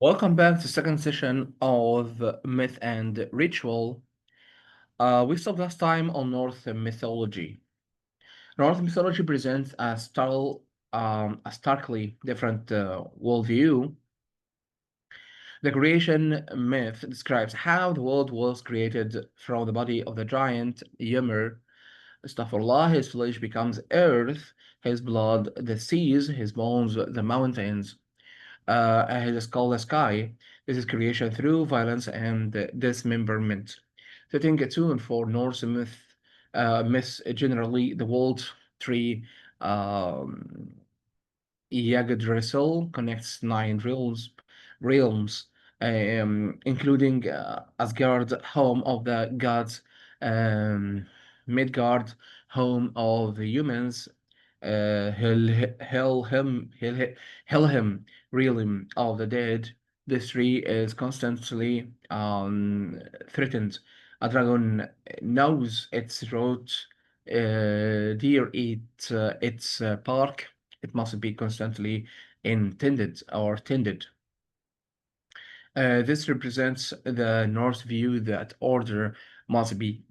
Welcome back to second session of Myth and Ritual. We stopped last time on Norse mythology. Norse mythology presents a starkly different worldview. The creation myth describes how the world was created from the body of the giant Ymir. Astaghfirullah, his flesh becomes earth, his blood the seas, his bones the mountains. His skull the sky. This is creation through violence and dismemberment. Setting a tune for Norse myths generally, the world tree um, Yggdrasil connects nine realms, including Asgard, home of the gods, um, Midgard, home of the humans, Helheim, realm of the dead. This tree is constantly threatened. A dragon knows its route. Deer eat its bark. It must be constantly intended or tended. This represents the Norse view that order must be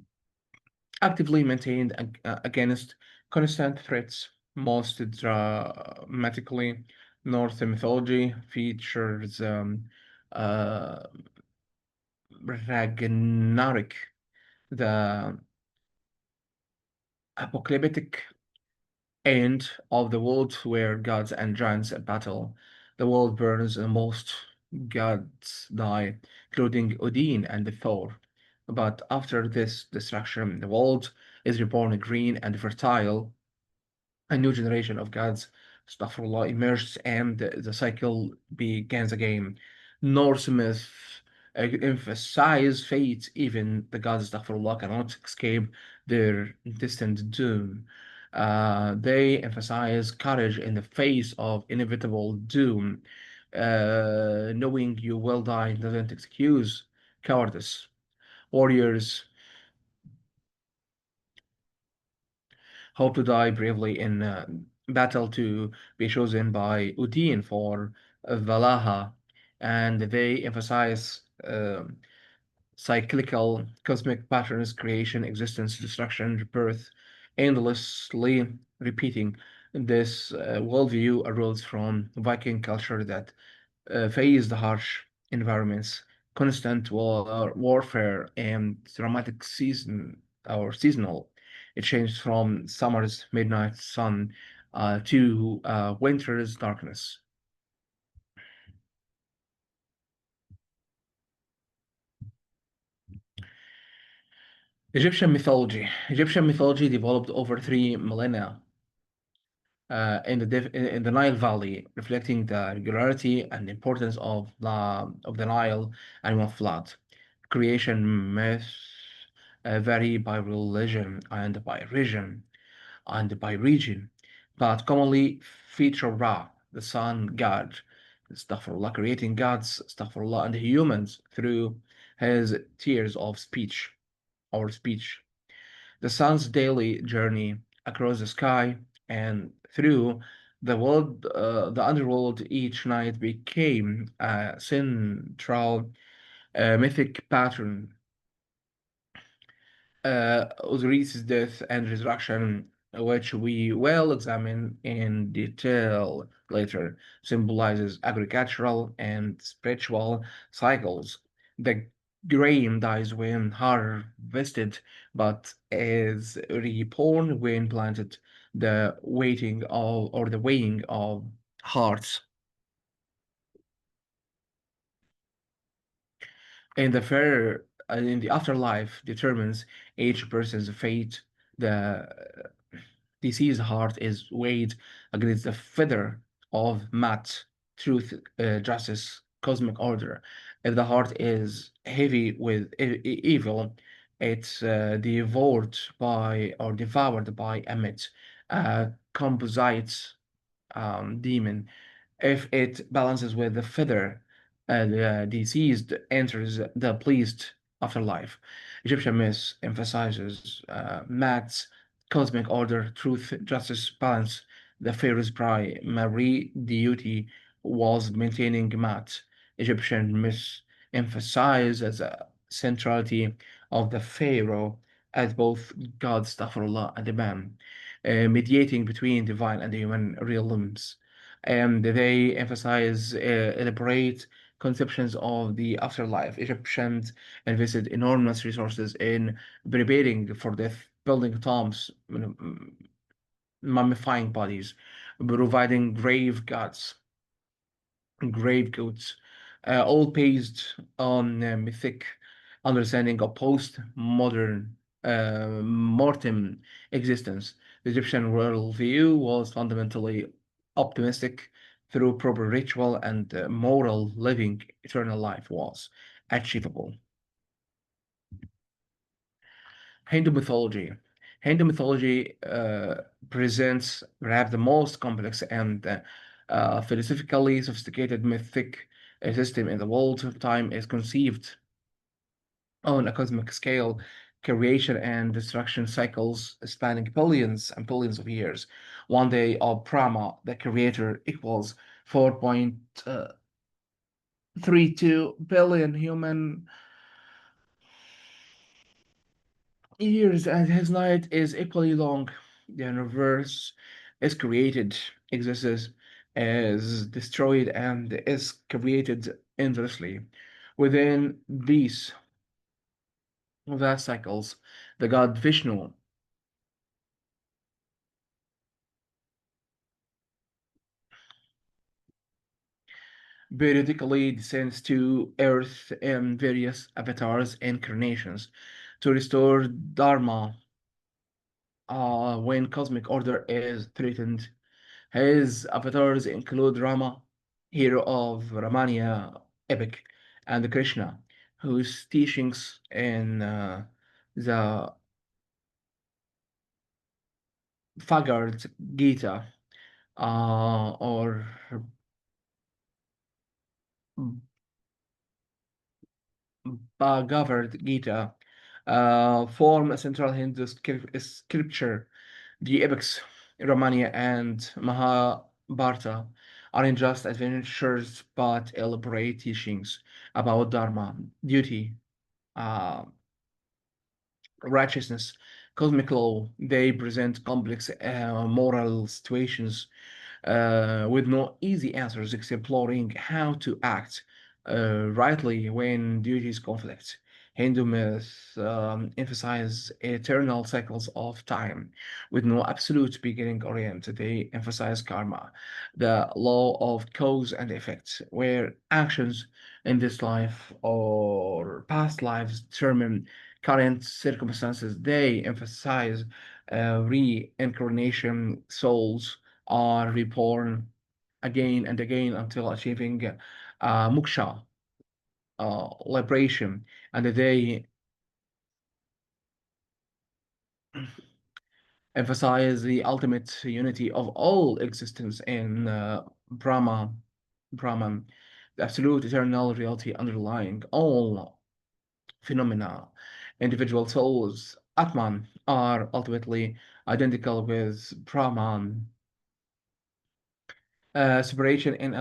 actively maintained against constant threats. Most dramatically, Norse mythology features uh, Ragnarok, the apocalyptic end of the world where gods and giants battle. The world burns and most gods die, including Odin and Thor. But after this destruction, the world is reborn green and fertile. A new generation of gods, astaghfirullah, emerged and the cycle begins again. Norse myth emphasize fate, even the gods, astaghfirullah, cannot escape their destined doom. They emphasize courage in the face of inevitable doom. Knowing you will die doesn't excuse cowardice. Warriors hope to die bravely in battle to be chosen by Udin for Valaha, and they emphasize cyclical cosmic patterns, creation, existence, destruction, rebirth, endlessly repeating. This worldview arose from Viking culture that faced harsh environments, constant warfare, and dramatic seasonal. It changed from summer's midnight sun to winter's darkness. Egyptian mythology. Egyptian mythology developed over 3 millennia in the Nile Valley, reflecting the regularity and importance of the Nile annual flood. Creation myths vary by religion and by region, but commonly feature Ra, the sun god, astaghfirullah, creating gods, astaghfirullah, and humans through his tears of speech. The sun's daily journey across the sky and through the underworld each night became a central mythic pattern. Osiris' death and resurrection, which we will examine in detail later, symbolizes agricultural and spiritual cycles. The grain dies when harvested, but is reborn when planted. The weighing of hearts in the afterlife determines each person's fate. The deceased heart is weighed against the feather of Mat, truth, justice, cosmic order. If the heart is heavy with evil, it's devoured by Emmet, a composite demon. If it balances with the feather, the deceased enters the pleased afterlife. Egyptian myth emphasizes Maat's cosmic order, truth, justice, balance. The pharaoh's primary duty was maintaining Maat, Egyptian myths emphasize the centrality of the pharaoh as both God, astaghfirullah, and the man, mediating between divine and human realms. And they emphasize elaborate conceptions of the afterlife. Egyptians invested enormous resources in preparing for death, building tombs, mummifying bodies, providing gravegoats, all based on mythic understanding of post-modern mortem existence. The Egyptian worldview was fundamentally optimistic through proper ritual and moral living. Eternal life was achievable. Hindu mythology. Hindu mythology presents perhaps the most complex and philosophically sophisticated mythic system in the world. Time is conceived on a cosmic scale, creation and destruction cycles spanning billions and billions of years. One day of Brahma, the creator, equals 4.32 billion human years, and his night is equally long. The universe is created, exists, is destroyed, and is created endlessly. Within these vast cycles, the god Vishnu periodically descends to earth in various avatars and incarnations to restore Dharma when cosmic order is threatened. His avatars include Rama, hero of Ramania epic, and Krishna, whose teachings in the Bhagavad Gita or Bhagavad Gita form a central Hindu scripture. The epics, Ramania and Mahabharata, aren't just adventures but elaborate teachings about Dharma, duty, uh, righteousness, cosmic law. They present complex moral situations with no easy answers, exploring how to act rightly when duties conflict. Hindu myths emphasize eternal cycles of time with no absolute beginning or end. They emphasize karma, the law of cause and effect, where actions in this life or past lives determine current circumstances. They emphasize reincarnation souls are reborn again and again until achieving moksha, liberation, and they emphasize the ultimate unity of all existence in Brahman, the absolute eternal reality underlying all phenomena. Individual souls, Atman, are ultimately identical with Brahman. Separation in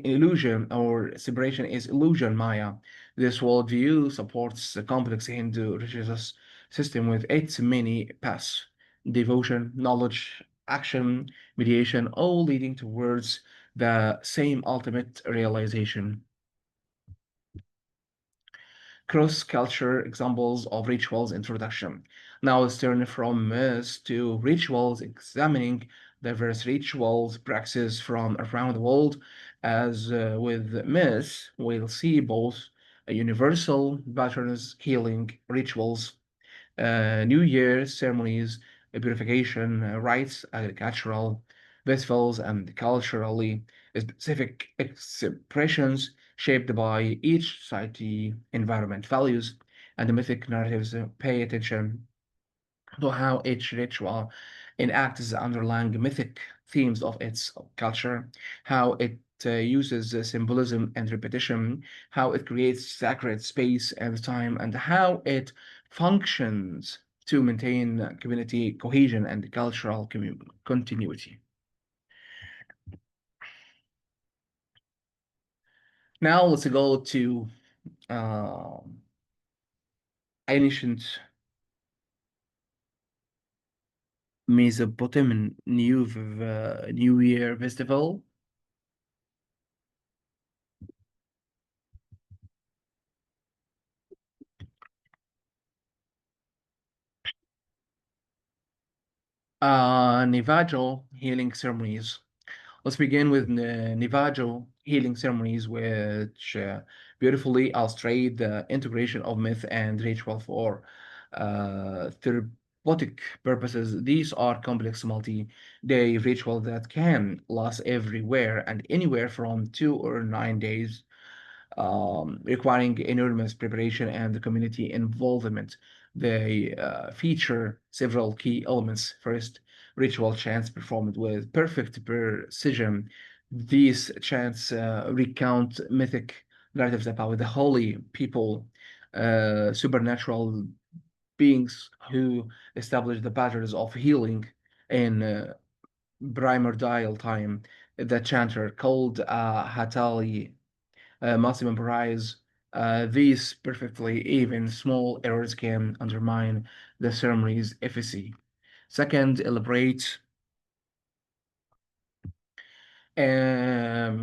illusion, or separation is illusion, Maya. This worldview supports the complex Hindu religious system with its many paths: devotion, knowledge, action, mediation, all leading towards the same ultimate realization. Cross-culture examples of rituals introduction. Now let's turn from myths to rituals, examining diverse rituals practices from around the world. As with myths, we'll see both universal patterns, healing rituals, New Year ceremonies, purification rites, agricultural festivals, and culturally specific expressions shaped by each society, environment, values, and the mythic narratives. Pay attention to how each ritual enacts the underlying mythic themes of its culture, how it uses symbolism and repetition, how it creates sacred space and time, and how it functions to maintain community cohesion and cultural continuity. Now let's go to um ancient Mesopotamian New Year festival. Navajo healing ceremonies. Let's begin with Navajo healing ceremonies, which beautifully illustrate the integration of myth and ritual for therapeutic purposes. These are complex multi-day rituals that can last everywhere and anywhere from 2 or 9 days, requiring enormous preparation and community involvement. They feature several key elements. First, ritual chants performed with perfect precision. These chants recount mythic narratives about the holy people, supernatural beings who established the patterns of healing in primordial time. The chanter called Hatali must memorize these perfectly. Even small errors can undermine the ceremony's efficacy. Second, elaborate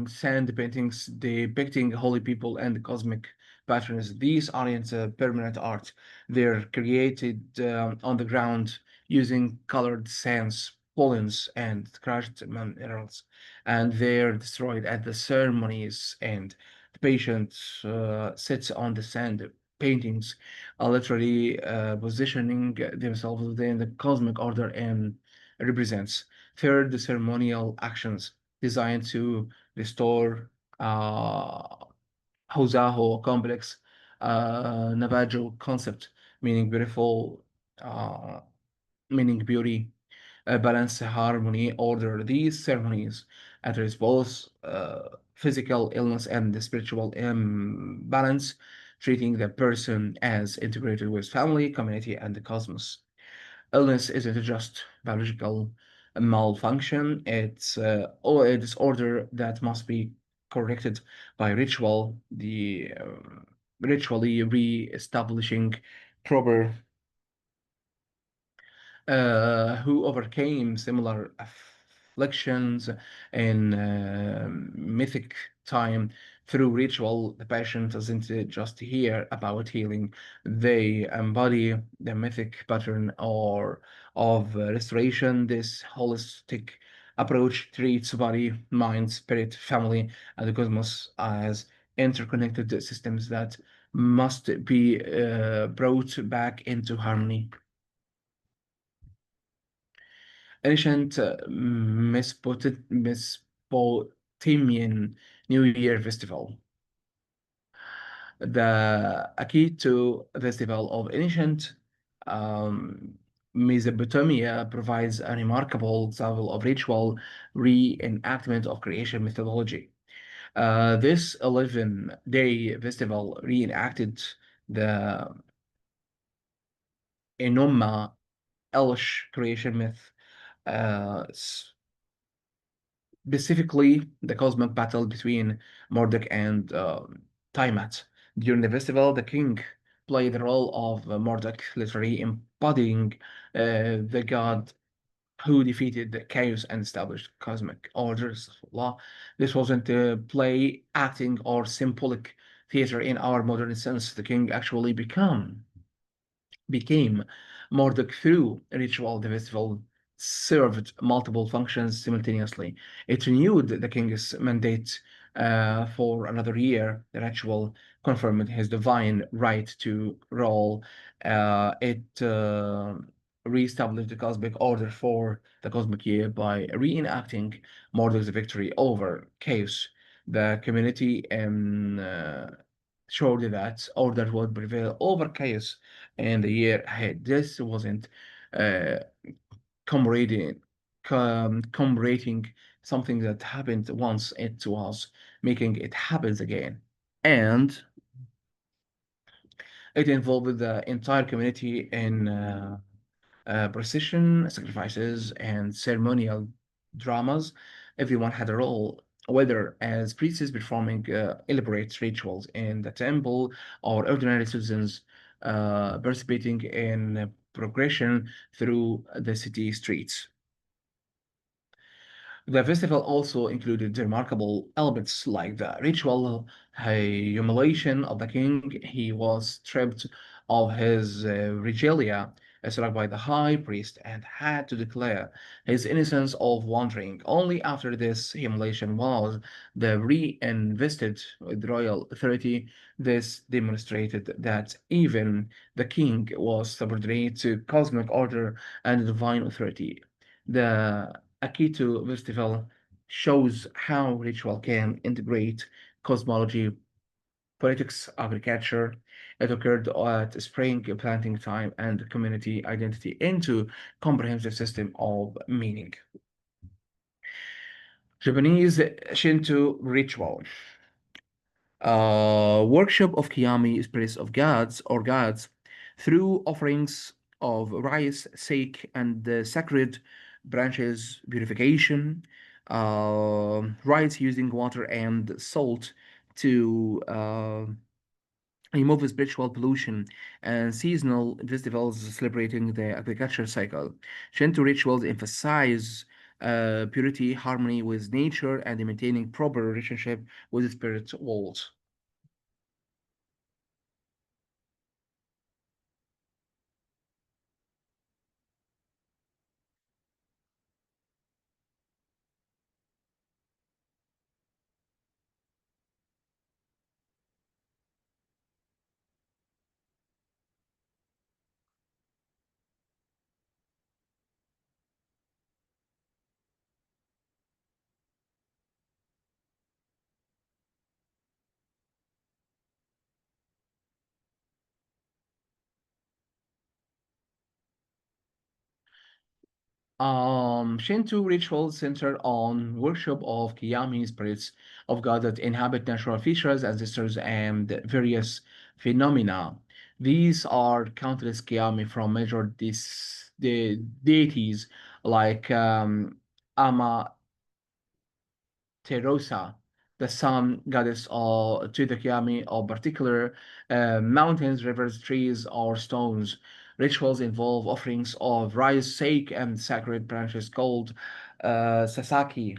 sand paintings depicting holy people and cosmic patterns. These aren't permanent art. They're created on the ground using colored sands, pollens, and crushed minerals, and they're destroyed at the ceremony's end. The patient sits on the sand paintings, literally positioning themselves within the cosmic order and represents. Third, the ceremonial actions designed to restore uh, Hozaho complex Navajo concept, meaning beautiful, uh, meaning beauty, balance, harmony, order. These ceremonies address both physical illness and the spiritual imbalance, treating the person as integrated with family, community, and the cosmos. Illness isn't just biological malfunction, it's a disorder that must be corrected by ritual, the ritually re-establishing proper who overcame similar afflictions in mythic time through ritual. The patient doesn't just hear about healing, they embody the mythic pattern or of restoration. This holistic approach treats body, mind, spirit, family, and the cosmos as interconnected systems that must be brought back into harmony. Ancient Mesopotamian New Year Festival. The Akito Festival of ancient um, Mesopotamia provides a remarkable example of ritual reenactment of creation methodology. This 11-day festival reenacted the Enuma Elish creation myth, uh, specifically the cosmic battle between Marduk and Tiamat. During the festival, the king played the role of Marduk, literally embodying the god who defeated the chaos and established cosmic orders of law. This wasn't play, acting, or symbolic theater in our modern sense. The king actually became Marduk through ritual. The festival served multiple functions simultaneously. It renewed the king's mandate for another year. The ritual confirmed his divine right to rule. It reestablished the cosmic order for the cosmic year by reenacting Marduk's victory over chaos. The community showed that order would prevail over chaos in the year ahead. This wasn't uh, commemorating, commemorating something that happened once, it was making it happen again. And it involved the entire community in procession, sacrifices, and ceremonial dramas. Everyone had a role. whether as priests performing elaborate rituals in the temple or ordinary citizens participating in progression through the city streets. The festival also included remarkable elements like the ritual humiliation of the king. He was stripped of his regalia, struck by the high priest, and had to declare his innocence of wandering. Only after this humiliation was the reinvested with royal authority. This demonstrated that even the king was subordinate to cosmic order and divine authority. The Akito Festival shows how ritual can integrate cosmology, politics, agriculture. It occurred at spring planting time and community identity into comprehensive system of meaning. Japanese Shinto ritual. Worship of Kiyami, spirits of gods or gods, through offerings of rice, sake, and the sacred branches, purification, rites using water and salt to remove spiritual pollution, and seasonal festivals celebrating the agriculture cycle. Shinto rituals emphasize purity, harmony with nature, and maintaining proper relationship with the spirit world. Shinto rituals center on worship of Kiyami spirits of God that inhabit natural features, ancestors, and various phenomena. These are countless Kiyami from major deities like Terosa, the sun goddess, or to the Kiyami of particular mountains, rivers, trees, or stones. Rituals involve offerings of rice, sake, and sacred branches called Sasaki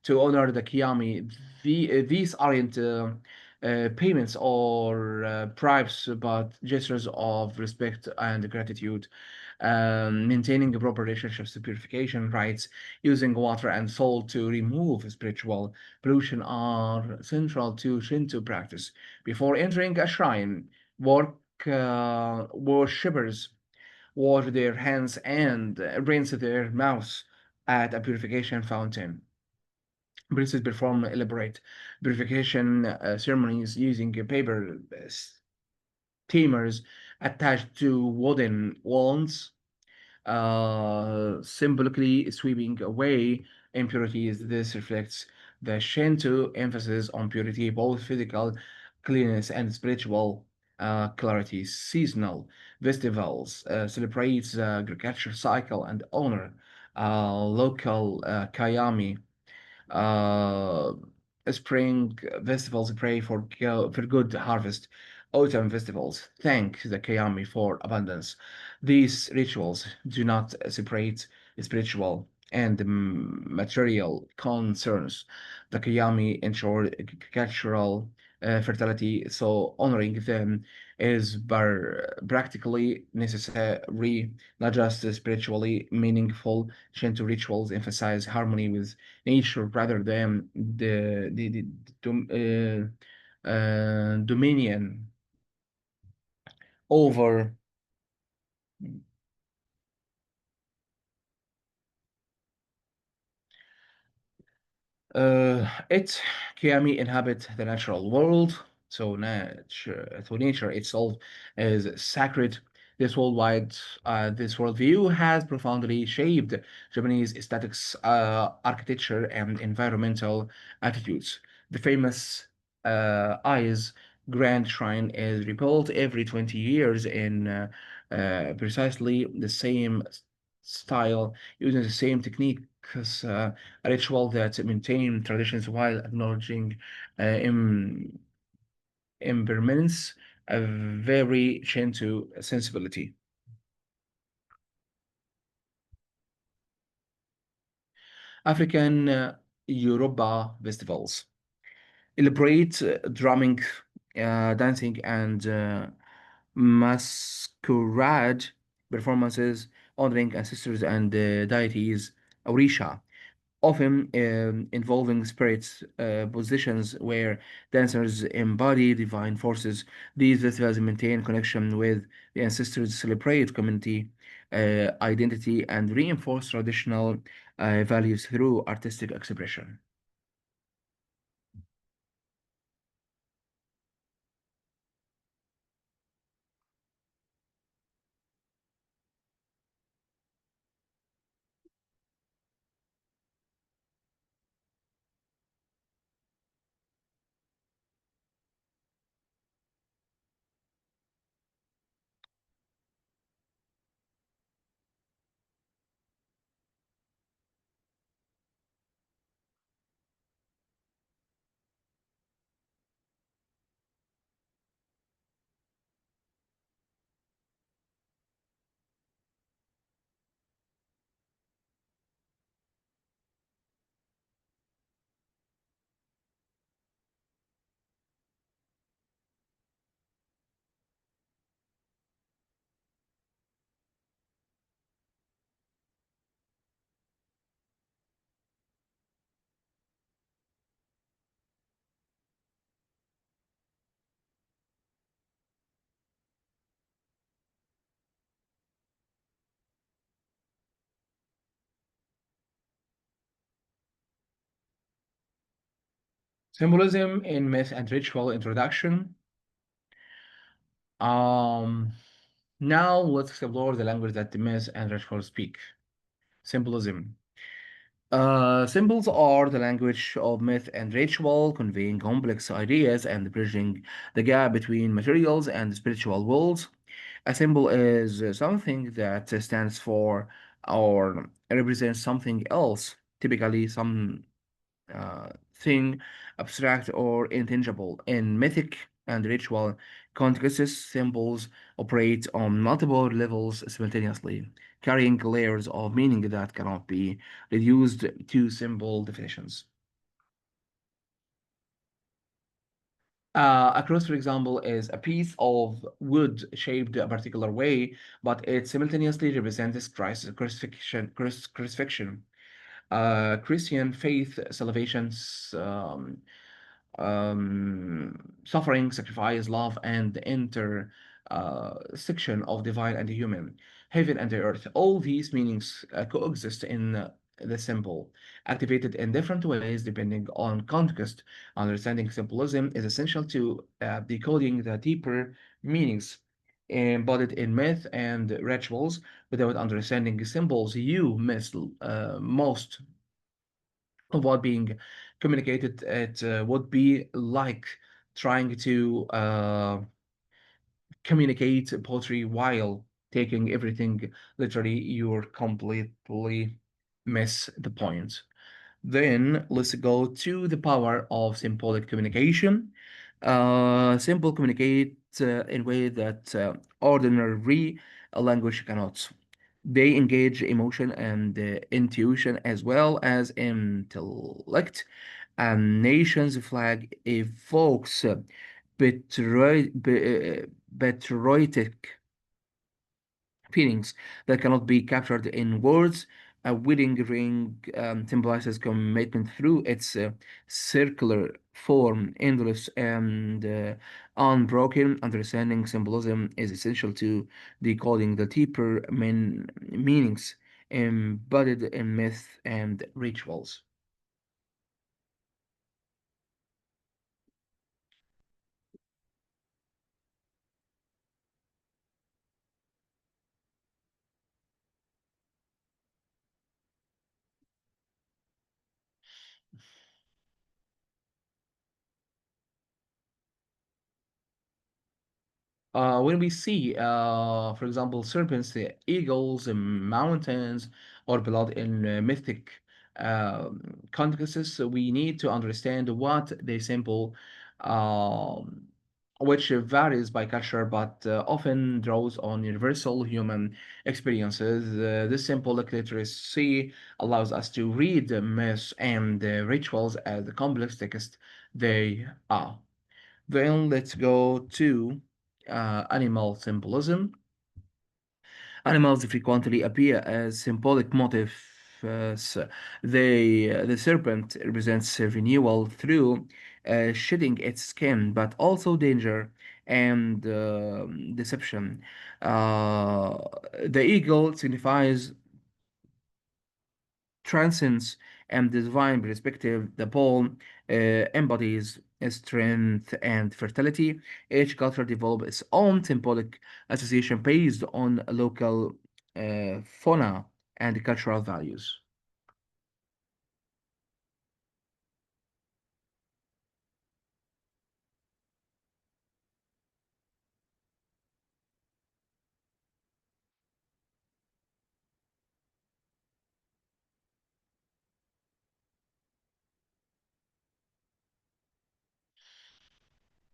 to honor the Kiyami. These aren't payments or bribes, but gestures of respect and gratitude. Maintaining proper relationships to purification rites, using water and salt to remove spiritual pollution are central to Shinto practice. Before entering a shrine, worshippers wash their hands and rinse their mouths at a purification fountain. Priests perform elaborate purification ceremonies using paper steamers attached to wooden wands, symbolically sweeping away impurities. This reflects the Shinto emphasis on purity, both physical cleanliness and spiritual clarity. Seasonal festivals celebrates the agriculture cycle and honor local Kayami. uh, Spring festivals pray for good harvest. Autumn festivals thank the Kayami for abundance. These rituals do not separate spiritual and material concerns. The Kayami ensure cultural fertility, so honoring them is practically necessary, not just spiritually meaningful. Shinto rituals emphasize harmony with nature rather than the dominion over it Kiami inhabit the natural world, so nature itself is sacred. This this worldview has profoundly shaped Japanese aesthetics, architecture, and environmental attitudes. The famous Eyes Grand Shrine is rebuilt every 20 years in precisely the same style, using the same technique because a ritual that maintain traditions while acknowledging impermanence, a very Shinto sensibility. African Yoruba festivals celebrate drumming, dancing, and masquerade performances honoring ancestors and deities, Orisha, often involving spirits positions where dancers embody divine forces. These festivals maintain connection with the ancestors, celebrate community identity, and reinforce traditional values through artistic expression. Symbolism in myth and ritual introduction. Um, Now let's explore the language that the myth and ritual speak. Symbolism. Symbols are the language of myth and ritual, conveying complex ideas and bridging the gap between materials and spiritual worlds. A symbol is something that stands for or represents something else, typically some thing abstract or intangible. In mythic and ritual contexts, symbols operate on multiple levels simultaneously, carrying layers of meaning that cannot be reduced to simple definitions. A cross, for example, is a piece of wood shaped a particular way, but it simultaneously represents Christ's crucifixion, crucifixion, Christian faith, salvations, suffering, sacrifice, love, and the intersection of divine and human, heaven and the earth. All these meanings coexist in the symbol, activated in different ways depending on context. Understanding symbolism is essential to decoding the deeper meanings embodied in myth and rituals. Without understanding symbols, you miss most of what being communicated. It would be like trying to communicate poetry while taking everything literally. You're completely miss the point. Then let's go to the power of symbolic communication. Symbol communicate in a way that ordinary language cannot. They engage emotion and intuition as well as intellect. A nation's flag evokes patriotic feelings that cannot be captured in words. A wedding ring symbolizes commitment through its circular form, endless and unbroken. Understanding symbolism is essential to decoding the deeper meanings embedded in myth and rituals. When we see, for example, serpents, eagles, mountains, or blood in mythic contexts, we need to understand what they symbol, um, which varies by culture but often draws on universal human experiences. This symbolic literacy allows us to read the myths and rituals as the complex text they are. Then let's go to animal symbolism. Animals frequently appear as symbolic motifs. The serpent represents renewal through shedding its skin, but also danger and deception. Uh, the eagle signifies transcends and the divine perspective. The bull embodies strength and fertility. Each culture develops its own symbolic association based on local fauna and cultural values.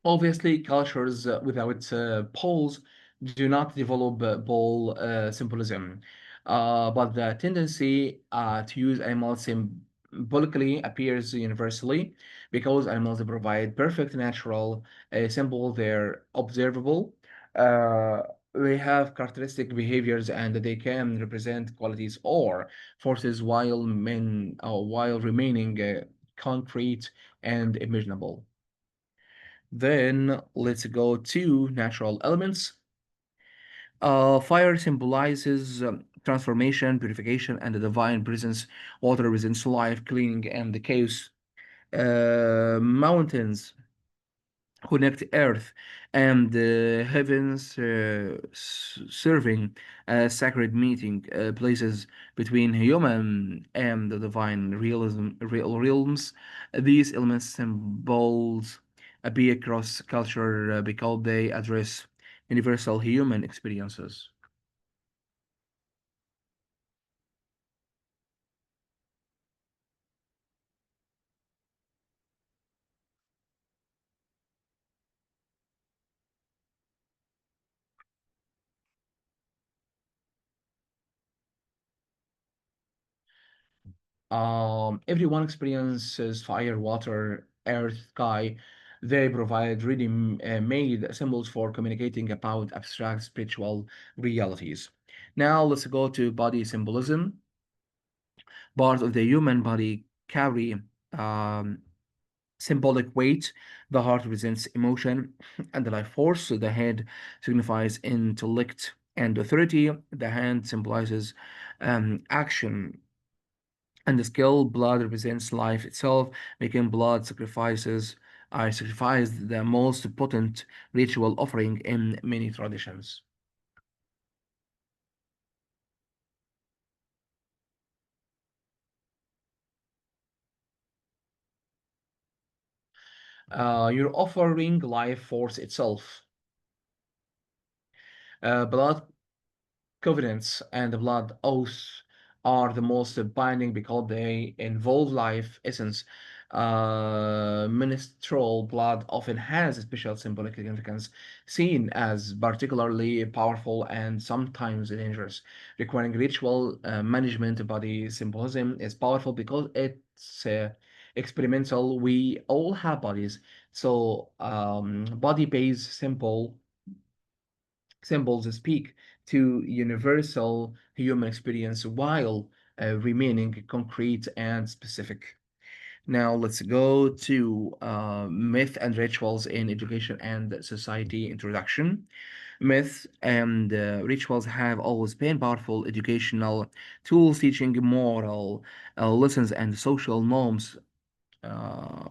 Obviously, cultures without poles do not develop pole symbolism, but the tendency to use animals symbolically appears universally because animals provide perfect natural symbol. They're observable. Uh, they have characteristic behaviors and they can represent qualities or forces while remaining concrete and imaginable. Then let's go to natural elements. Fire symbolizes transformation, purification, and the divine presence. Water represents life, cleaning, and the chaos. Mountains connect earth and the heavens, serving as sacred meeting places between human and the divine realms. These elements symbols appear across culture because they address universal human experiences. Everyone experiences fire, water, earth, sky. They provide ready made symbols for communicating about abstract spiritual realities. Now let's go to body symbolism. Parts of the human body carry um, symbolic weight. The heart represents emotion and the life force. The head signifies intellect and authority. The hand symbolizes action and the skill. Blood represents life itself, making blood sacrifices. I sacrifice the most potent ritual offering in many traditions. You're offering life force itself. Blood covenants and the blood oaths are the most binding because they involve life essence. Menstrual blood often has a special symbolic significance, seen as particularly powerful and sometimes dangerous, requiring ritual management. Body symbolism is powerful because it's experimental. We all have bodies, so body-based symbols speak to universal human experience while remaining concrete and specific. Now let's go to myth and rituals in education and society introduction. Myths and rituals have always been powerful educational tools teaching moral lessons and social norms. Uh,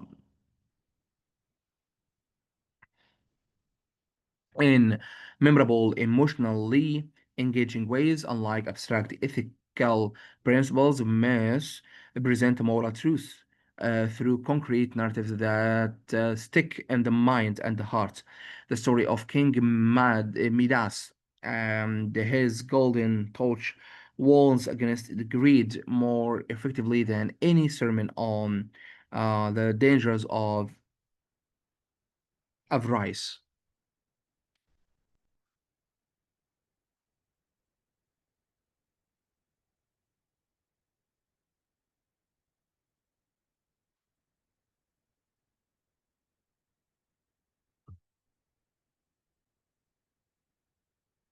in memorable, emotionally engaging ways, unlike abstract ethical principles. Myths present moral truth through concrete narratives that stick in the mind and the heart. The story of King Midas and his golden torch warns against the greed more effectively than any sermon on the dangers of avarice.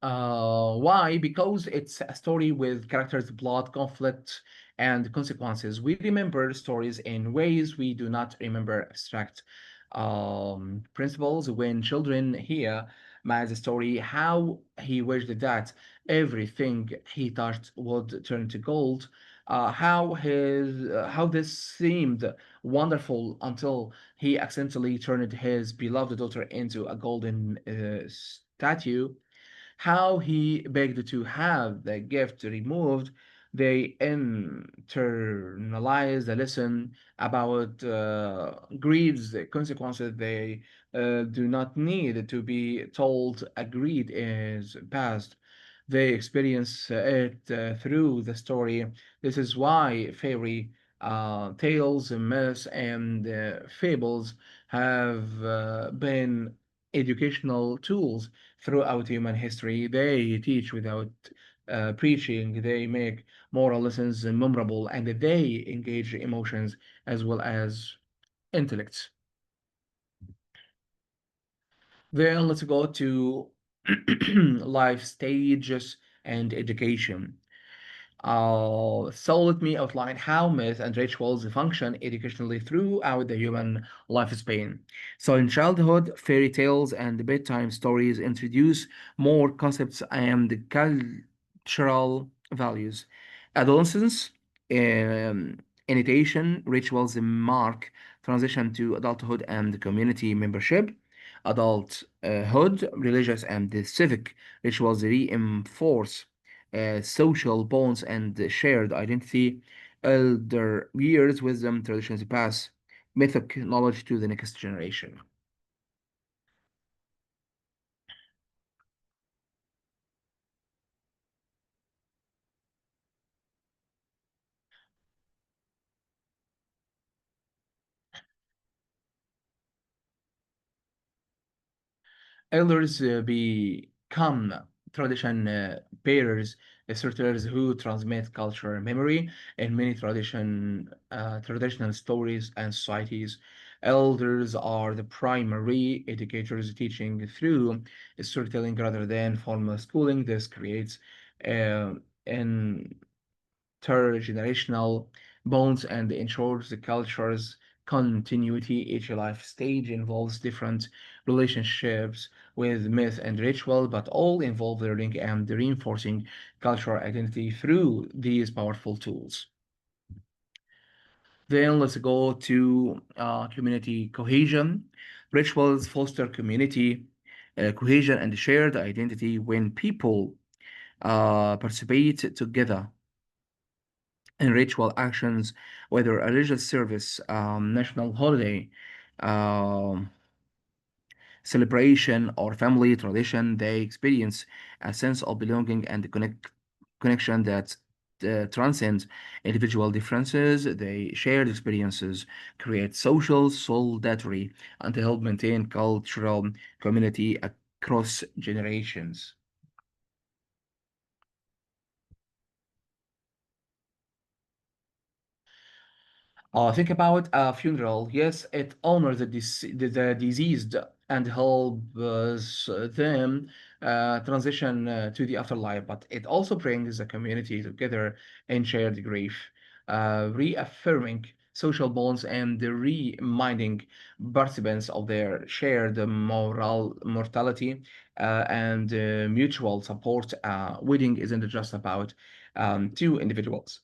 Why? Because it's a story with characters, plot, conflict, and consequences. We remember stories in ways we do not remember abstract principles. When children hear Ma's story, how he wished that everything he touched would turn to gold, how this seemed wonderful until he accidentally turned his beloved daughter into a golden statue, how he begged to have the gift removed, they internalize the lesson about greed's consequences. They do not need to be told a greed is past. They experience it through the story. This is why fairy tales, myths, and fables have been educational tools throughout human history. They teach without preaching, they make moral lessons memorable, and they engage emotions as well as intellects. Then let's go to life stages and education. So let me outline how myths and rituals function educationally throughout the human lifespan. So in childhood, fairy tales and bedtime stories introduce more concepts and cultural values. Adolescence, initiation rituals mark transition to adulthood and community membership. Adulthood, religious and civic rituals reinforce social bonds and shared identity. Elder years, wisdom, traditions pass mythic knowledge to the next generation. Elders become tradition bearers, asserters who transmit culture memory in many traditional stories and societies. Elders are the primary educators teaching through storytelling rather than formal schooling. This creates uh, an intergenerational bonds and ensures the culture's continuity. Each life stage involves different relationships with myth and ritual, but all involve learning and reinforcing cultural identity through these powerful tools. Then let's go to community cohesion. Rituals foster community cohesion and shared identity when people participate together and ritual actions, whether a religious service, national holiday, um, celebration, or family tradition, they experience a sense of belonging and connection that transcends individual differences. They shared experiences create social solidarity and help maintain cultural community across generations. Think about a funeral. Yes, it honors the deceased and helps them transition to the afterlife, but it also brings the community together in shared grief, reaffirming social bonds and reminding participants of their shared mortality and mutual support. Wedding isn't just about two individuals.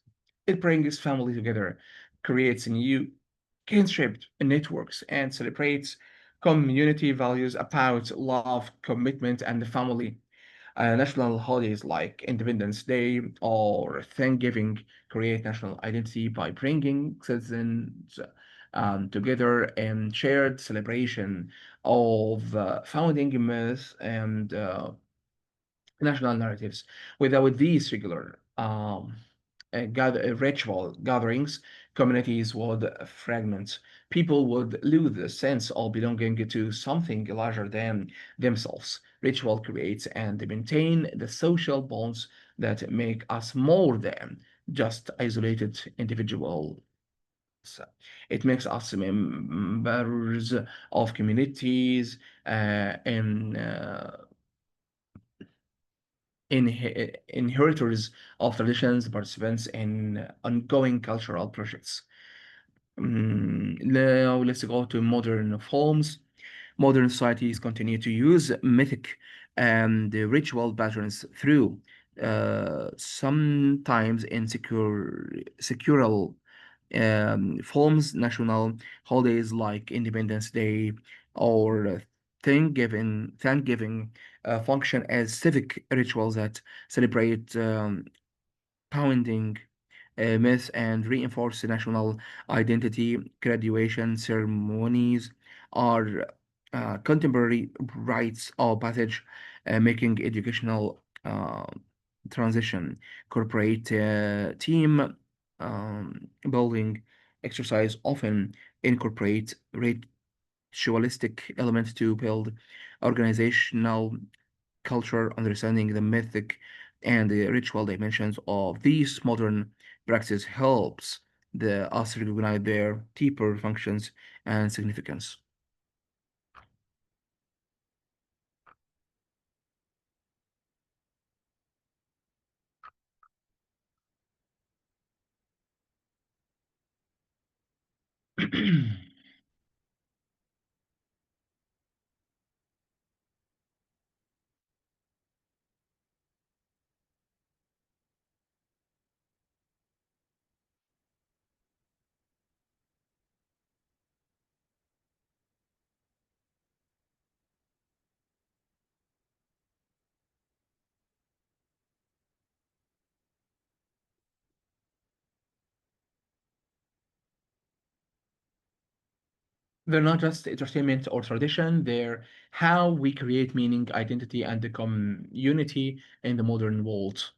It brings family together, creates new kinship networks, and celebrates community values about love, commitment, and the family. National holidays like Independence Day or Thanksgiving create national identity by bringing citizens together in shared celebration of founding myths and national narratives. Without these regular um, ritual gatherings, communities would fragment. People would lose the sense of belonging to something larger than themselves. Ritual creates and maintain the social bonds that make us more than just isolated individuals. It makes us members of communities and inheritors of traditions, participants in ongoing cultural projects. Now let's go to modern forms. Modern societies continue to use mythic and ritual patterns through sometimes insecure secural forms. National holidays like Independence Day or Thanksgiving function as civic rituals that celebrate founding myth and reinforce national identity. Graduation ceremonies are contemporary rites of passage, making educational transition. Corporate team building exercise often incorporate ritualistic elements to build organizational culture, understanding the mythic and the ritual dimensions of these modern practices helps us recognize their deeper functions and significance. They're not just entertainment or tradition, they're how we create meaning, identity, and the community in the modern world.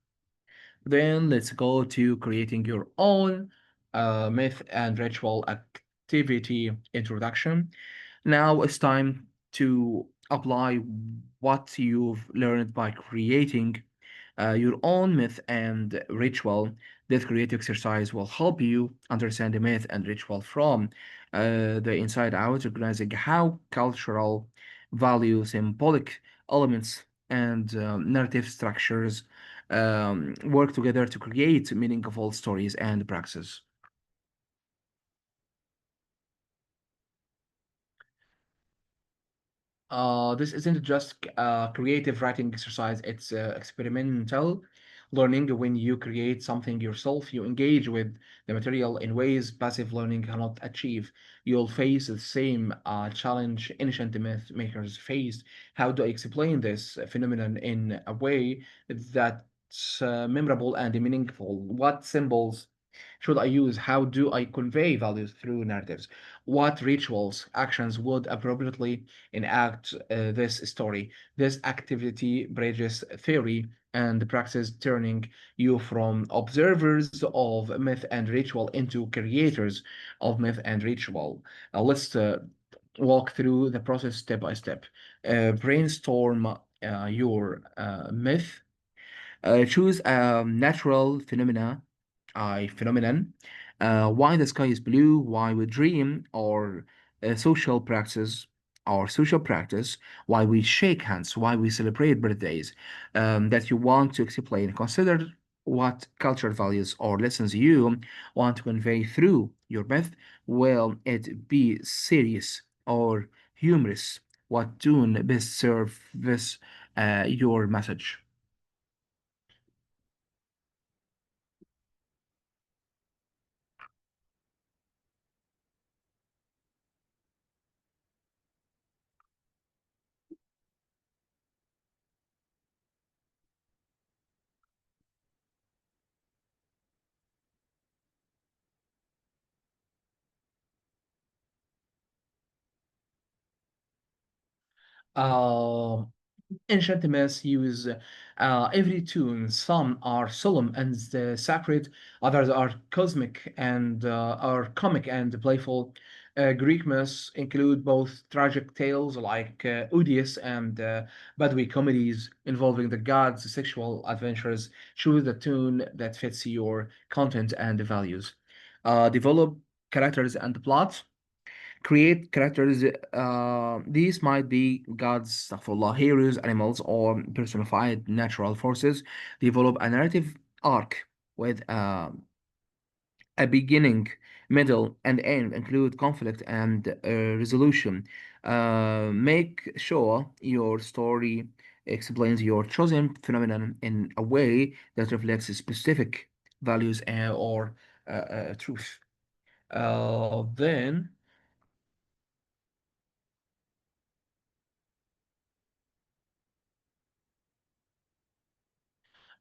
Then let's go to creating your own myth and ritual activity introduction. Now it's time to apply what you've learned by creating your own myth and ritual. This creative exercise will help you understand the myth and ritual from the inside out, recognizing how cultural values, symbolic elements, and narrative structures work together to create meaningful stories and practices. This isn't just a creative writing exercise, it's experimental learning. When you create something yourself, you engage with the material in ways passive learning cannot achieve. You'll face the same challenge ancient myth makers faced. How do I explain this phenomenon in a way that's memorable and meaningful? What symbols should I use? How do I convey values through narratives? What rituals, actions would appropriately enact this story? This activity bridges theory and practice, turning you from observers of myth and ritual into creators of myth and ritual. Let's walk through the process step by step. Brainstorm your myth. Choose a natural phenomenon. Why the sky is blue, why we dream, or social practice, why we shake hands, why we celebrate birthdays, that you want to explain. Consider what cultural values or lessons you want to convey through your myth. Will it be serious or humorous? What tune best serve this your message? Um, Ancient myths use every tune. Some are solemn and sacred, others are cosmic and are comic and playful. Greek myths include both tragic tales like Oedipus and Badwi comedies involving the gods' sexual adventures. Choose the tune that fits your content and values. Develop characters and plot. Create characters. These might be gods, astaghfirullah, heroes, animals, or personified natural forces. Develop a narrative arc with a beginning, middle, and end. Include conflict and resolution. Make sure your story explains your chosen phenomenon in a way that reflects specific values or truth. Then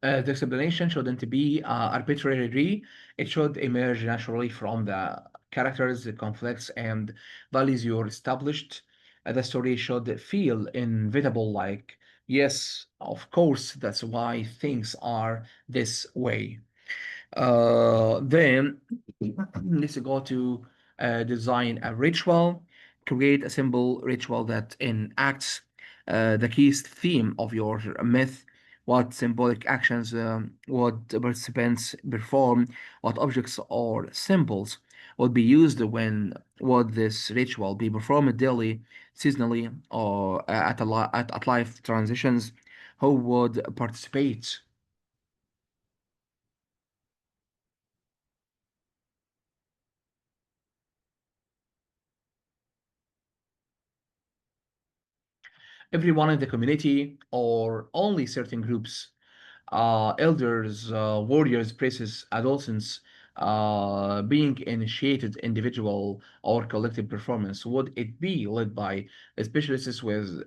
the explanation shouldn't be arbitrary. It should emerge naturally from the characters, the conflicts, and values you're established. The story should feel inevitable, like, yes, of course, that's why things are this way. Then let's go to design a ritual, create a simple ritual that enacts the key theme of your myth, what symbolic actions would participants perform, what objects or symbols would be used when would this ritual be performed daily, seasonally, or at life transitions, who would participate. Everyone in the community or only certain groups, elders, warriors, priests, adolescents, being initiated individual or collective performance? Would it be led by specialists with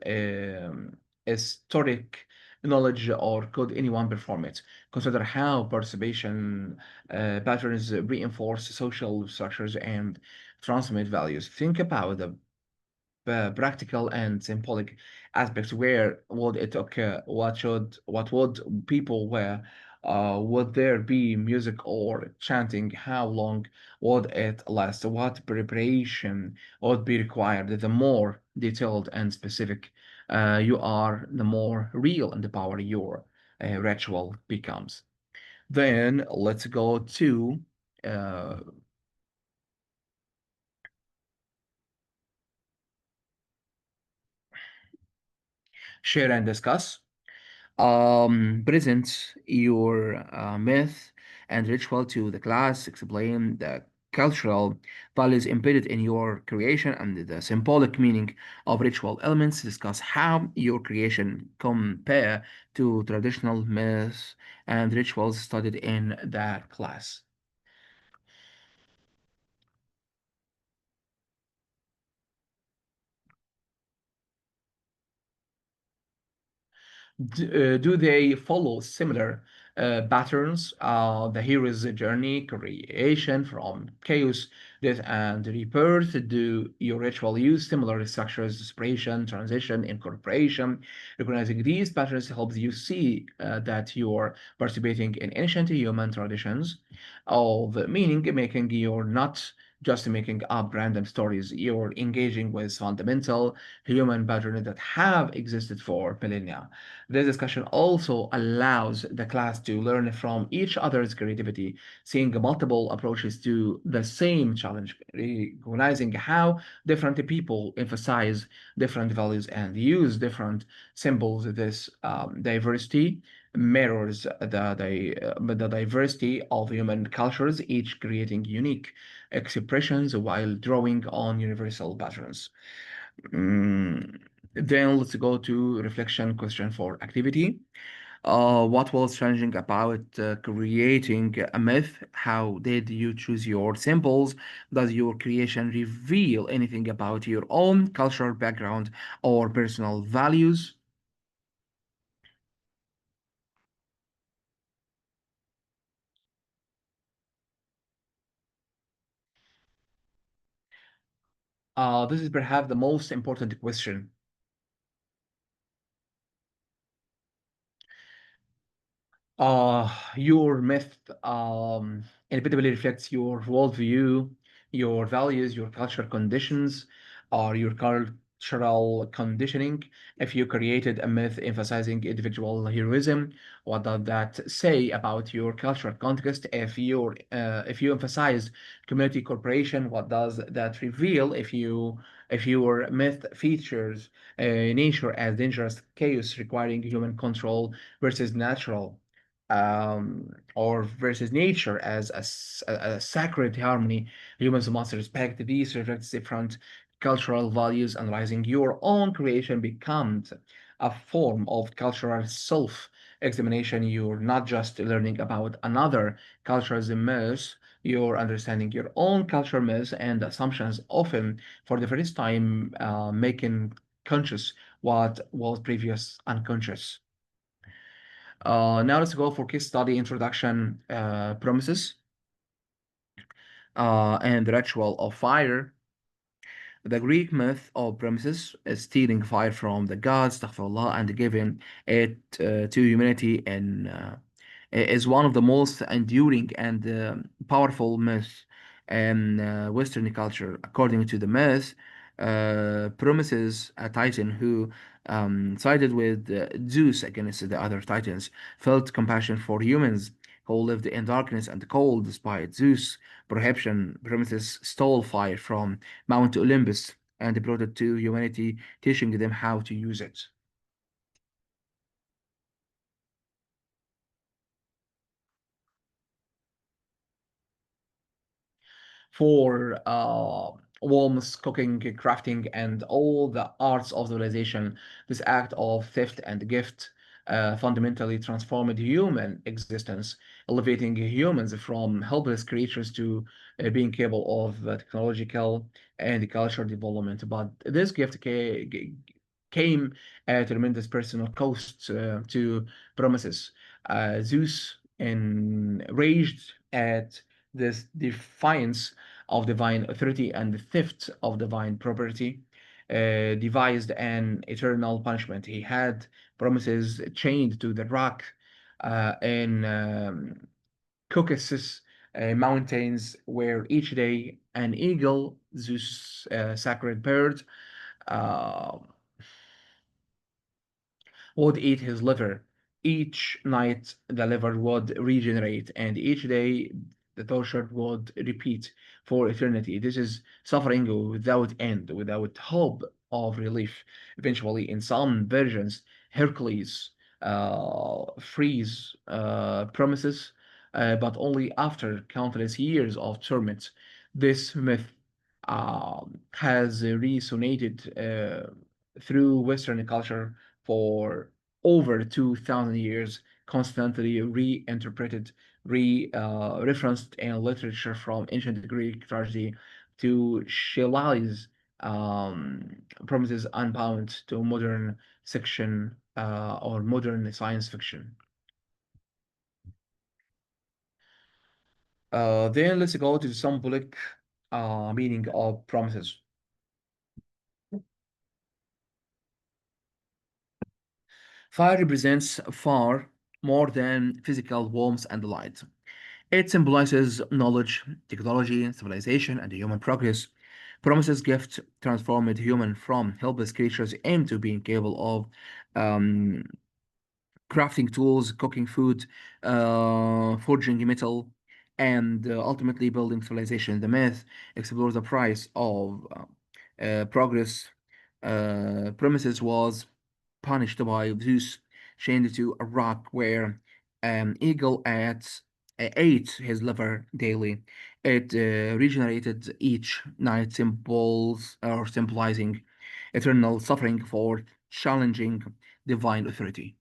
historic knowledge, or could anyone perform it? Consider how participation patterns reinforce social structures and transmit values. Think about the practical and symbolic aspects. Where would it occur? What would people wear? Would there be music or chanting? How long would it last? What preparation would be required? The more detailed and specific you are, the more real and the power your ritual becomes. Then let's go to uh, share and discuss. Present your myth and ritual to the class, explain the cultural values embedded in your creation and the symbolic meaning of ritual elements, discuss how your creation compare to traditional myths and rituals studied in that class. Do they follow similar patterns? The hero's journey, creation from chaos, death, and rebirth. Do your ritual use similar structures, separation, transition, incorporation? Recognizing these patterns helps you see that you're participating in ancient human traditions of meaning making. You're not just making up random stories, you're engaging with fundamental human patterns that have existed for millennia. This discussion also allows the class to learn from each other's creativity, seeing multiple approaches to the same challenge, recognizing how different people emphasize different values and use different symbols. This diversity mirrors the diversity of human cultures, each creating unique expressions while drawing on universal patterns. Mm, then let's go to reflection question for activity. What was challenging about creating a myth? How did you choose your symbols? Does your creation reveal anything about your own cultural background or personal values? This is perhaps the most important question. Your myth inevitably reflects your worldview, your values, your cultural conditions, or your cultural conditioning. If you created a myth emphasizing individual heroism, what does that say about your cultural context? If you emphasize community cooperation, what does that reveal? If your myth features nature as dangerous chaos requiring human control versus natural or versus nature as a sacred harmony, humans must respect these reflects different cultural values. Analyzing your own creation becomes a form of cultural self-examination. You're not just learning about another culture's myths, you're understanding your own culture myths and assumptions, often for the first time, making conscious what was previous unconscious. Now let's go for case study introduction, promises and the ritual of fire. The Greek myth of Prometheus is stealing fire from the gods, astaghfirullah, and giving it to humanity is one of the most enduring and powerful myths in Western culture. According to the myth, Prometheus, a titan who sided with Zeus against the other titans, felt compassion for humans who lived in darkness and cold despite Zeus' prohibition. Prometheus stole fire from Mount Olympus and brought it to humanity, teaching them how to use it. For warmth, cooking, crafting, and all the arts of civilization, this act of theft and gift fundamentally transformed human existence, elevating humans from helpless creatures to being capable of technological and cultural development. But this gift came at a tremendous personal cost to Prometheus. Zeus, enraged at this defiance of divine authority and the theft of divine property, devised an eternal punishment. He had Prometheus chained to the rock in Caucasus mountains, where each day an eagle, Zeus' sacred bird, uh, would eat his liver. Each night the liver would regenerate, and each day the torture would repeat for eternity. This is suffering without end, without hope of relief. Eventually, in some versions, Hercules frees Prometheus, but only after countless years of torment. This myth has resonated through Western culture for over 2,000 years, constantly reinterpreted, referenced in literature from ancient Greek tragedy to Shelley's Prometheus Unbound to modern fiction or modern science fiction. Then let's go to the symbolic meaning of Prometheus. Fire represents far more than physical warmth and light. It symbolizes knowledge, technology, civilization, and human progress. Promises gift transformed human from helpless creatures into being capable of um, crafting tools, cooking food, forging metal, and ultimately building civilization. The myth explores the price of progress. Promises was punished by Zeus, chained to a rock where an eagle ate his liver daily. It regenerated each night, symbolizing eternal suffering for challenging divine authority.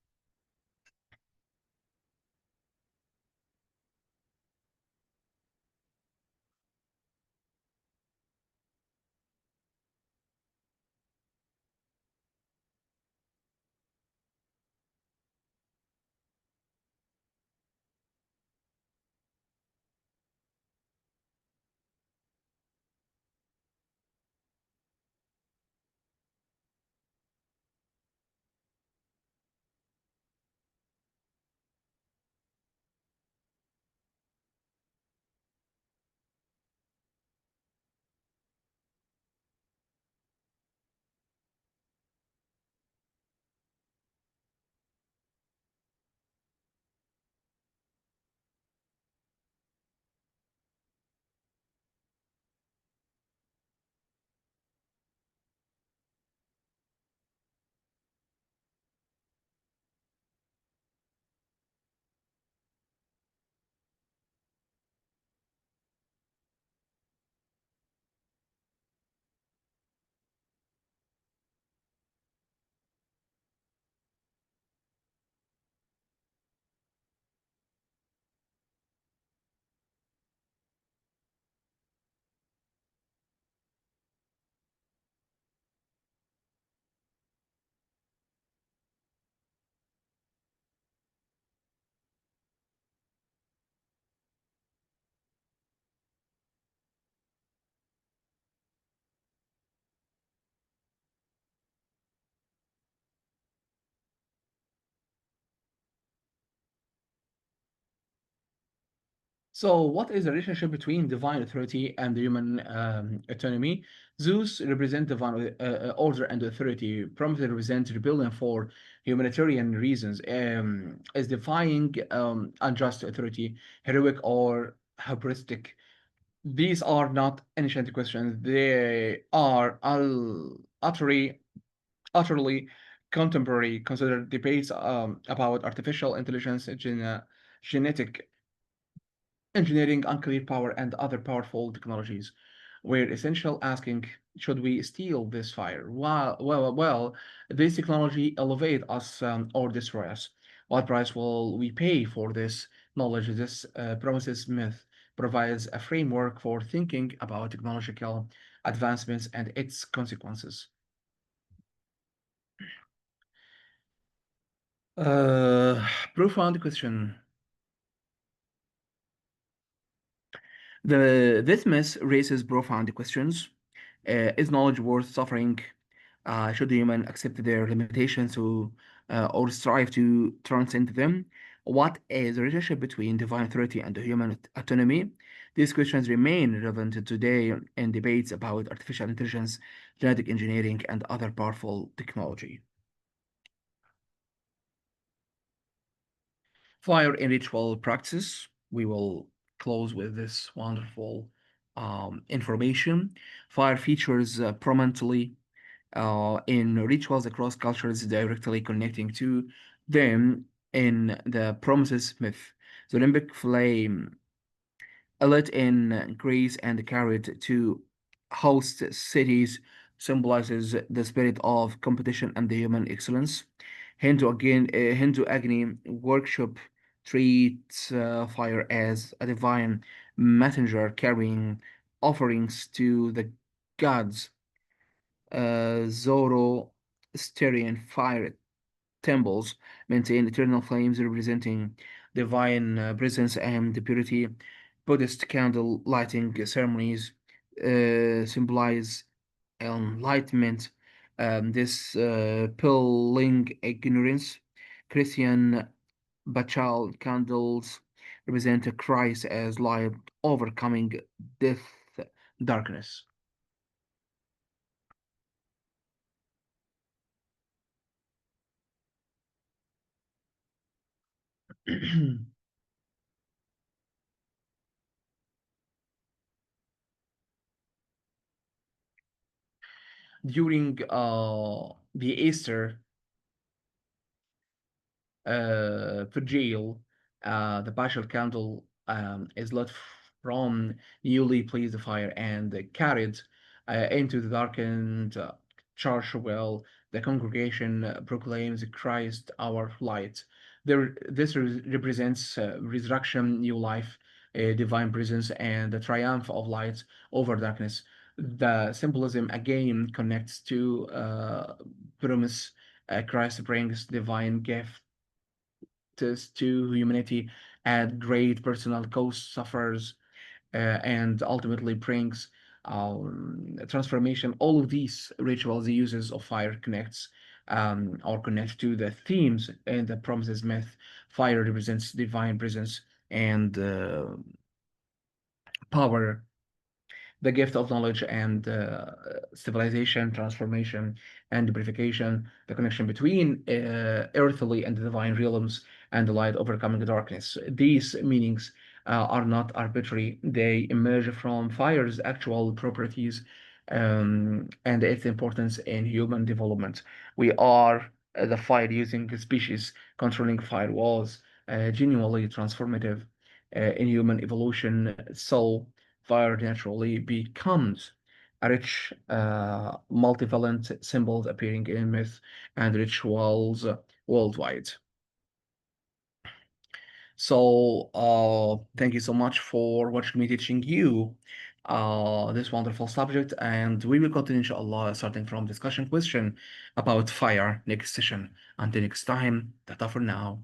So, what is the relationship between divine authority and human autonomy? Zeus represents divine order and authority. Prometheus represents rebellion for humanitarian reasons. Is defying unjust authority heroic or hubristic? These are not ancient questions. They are utterly contemporary. Consider debates about artificial intelligence, genetic engineering, nuclear power, and other powerful technologies. We're essential asking, should we steal this fire? This technology elevate us or destroy us. What price will we pay for this knowledge? This promises myth provides a framework for thinking about technological advancements and its consequences. Uh, Profound question. This myth raises profound questions. Is knowledge worth suffering? Should the human accept their limitations or strive to transcend them? What is the relationship between divine authority and human autonomy? These questions remain relevant today in debates about artificial intelligence, genetic engineering, and other powerful technology. Fire in ritual practice. We will close with this wonderful information. Fire features prominently in rituals across cultures, directly connecting to them in the Promises myth. The Olympic flame lit in Greece and carried to host cities symbolizes the spirit of competition and the human excellence. Hindu Agni workshop treats fire as a divine messenger carrying offerings to the gods. Zoroastrian fire temples maintain eternal flames representing divine presence and purity. Buddhist candle lighting ceremonies symbolize enlightenment, dispelling ignorance. Christian Bachal candles represent Christ as light overcoming death, darkness. During the Easter Vigil, the partial candle is lit from newly placed fire and carried into the darkened church while the congregation proclaims Christ our light. This represents resurrection, new life, divine presence, and the triumph of light over darkness. The symbolism again connects to promise. Christ brings divine gift to humanity at great personal cost, suffers, and ultimately brings transformation. All of these rituals, the uses of fire connects or connect to the themes in the Promises myth. Fire represents divine presence and power, the gift of knowledge and civilization, transformation, and purification, the connection between earthly and divine realms, and the light overcoming the darkness. These meanings are not arbitrary, they emerge from fire's actual properties and its importance in human development. We are the fire using species controlling fire was genuinely transformative in human evolution. So, fire naturally becomes a rich, multivalent symbols appearing in myths and rituals worldwide. So, thank you so much for watching me teaching you this wonderful subject, and we will continue, inshallah, starting from discussion question about fire next session. Until next time, tata for now.